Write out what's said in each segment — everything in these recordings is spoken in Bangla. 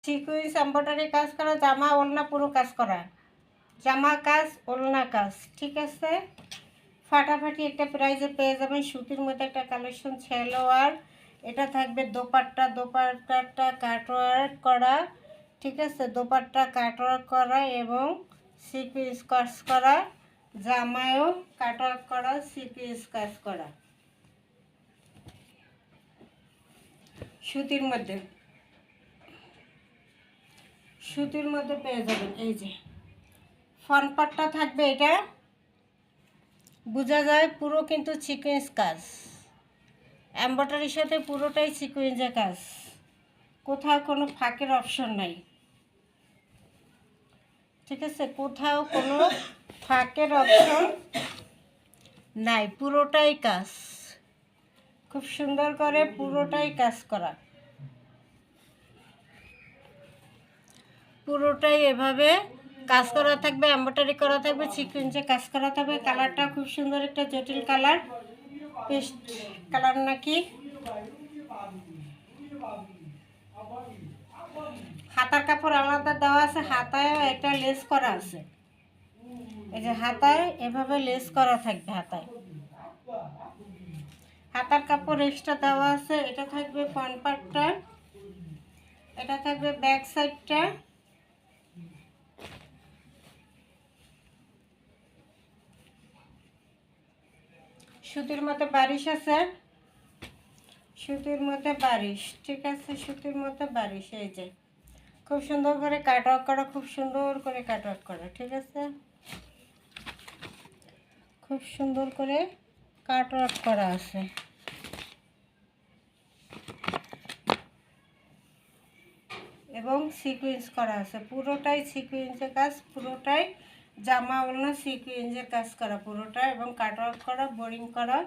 সিকুয়েন্স এমব্রয়ডারি কাজ করা, জামা ওড়না পুরো কাজ করা, জামা কাজ ওড়না কাজ, ঠিক আছে। ফাটাফাটি একটা প্রাইজে পেয়ে যাবেন। সুতির মধ্যে একটা কালেকশন সালোয়ার, এটা থাকবে দোপাট্টা, দোপাট্টাটা কাটওয়ার্ক করা, ঠিক আছে, দোপাট্টা কাটওয়ার্ক করা এবং সিকুয়েন্স কাজ করা, জামায়ও কাটওয়ার্ক করা, সিকুয়েন্স কাজ করা, সুতির মধ্যে, সুতির মধ্যে পেয়ে যাবেন। এই যে ফ্রন্ট পার্টটা থাকবে, এটা বোঝা যায় পুরো কিন্তু সিকুয়েন্স কাজ, এমব্রয়ডারির সাথে পুরোটাই সিকুয়েন্সের কাজ, কোথাও কোনো ফাঁকের অপশন নাই, ঠিক আছে, কোথাও কোনো ফাঁকের অপশন নাই, পুরোটাই কাজ, খুব সুন্দর করে পুরোটাই কাজ করা, পুরোটাই এভাবে কাজ করা থাকবে, এমব্রয়ডারি করা থাকবে, সিকুয়েন্সে কাজ করা থাকবে। কালারটা খুব সুন্দর একটা জটিল কালার, পেস্ট কালার নাকি। হাতার কাপড় আলাদা দেওয়া আছে, হাতায় একটা লেস করা আছে, এই যে হাতায় এভাবে লেস করা থাকবে, হাতায় হাতার কাপড় এক্সট্রা দেওয়া আছে। এটা থাকবে ফ্রন্ট পার্টটা, এটা থাকবে ব্যাক সাইডটা, সুতির মধ্যে বারিশ আছে, সুতির মধ্যে বারিশ, ঠিক আছে, সুতির মধ্যে বারিশ। এই যে খুব সুন্দর করে কাটওয়ার্ক করা, খুব সুন্দর করে কাটওয়ার্ক করা, ঠিক আছে, খুব সুন্দর করে কাটওয়ার্ক করা আছে। এবং সিকুয়েন্স করা আছে, পুরোটাই সিকুয়েন্সের কাজ, পুরোটাই জামা ওড়না সিকুয়েন্সের কাজ করা পুরোটা, এবং কাটওয়ার্ক করা, বোরিং করা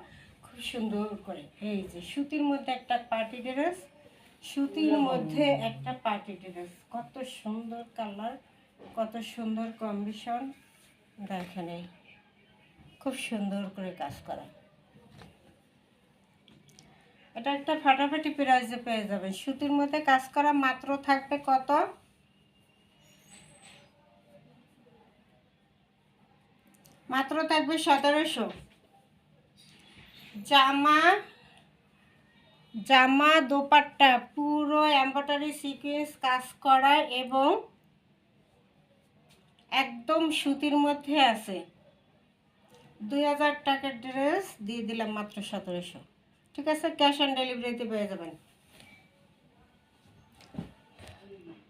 খুব সুন্দর করে। এই যে সুতির মধ্যে একটা পার্টি ড্রেস, সুতির মধ্যে একটা পার্টি ড্রেস, কত সুন্দর কালার, কত সুন্দর কম্বিনেশন, দেখেন এই খুব সুন্দর করে কাজ করা। এটা একটা ফাটাফাটি প্রাইসে পেয়ে যাবেন। সুতির মধ্যে কাজ করা, মাত্র থাকবে কত, মাত্র থাকবে 1700। জামা, জামা দোপাট্টা পুরো এমব্রয়ডারি সিকোয়েন্স কাজ করা এবং একদম সুতির মধ্যে আছে। 2000 টাকার ড্রেস দিয়ে দিলাম মাত্র 1700, ঠিক আছে, ক্যাশ অন ডেলিভারিতে পেয়ে যাবেন।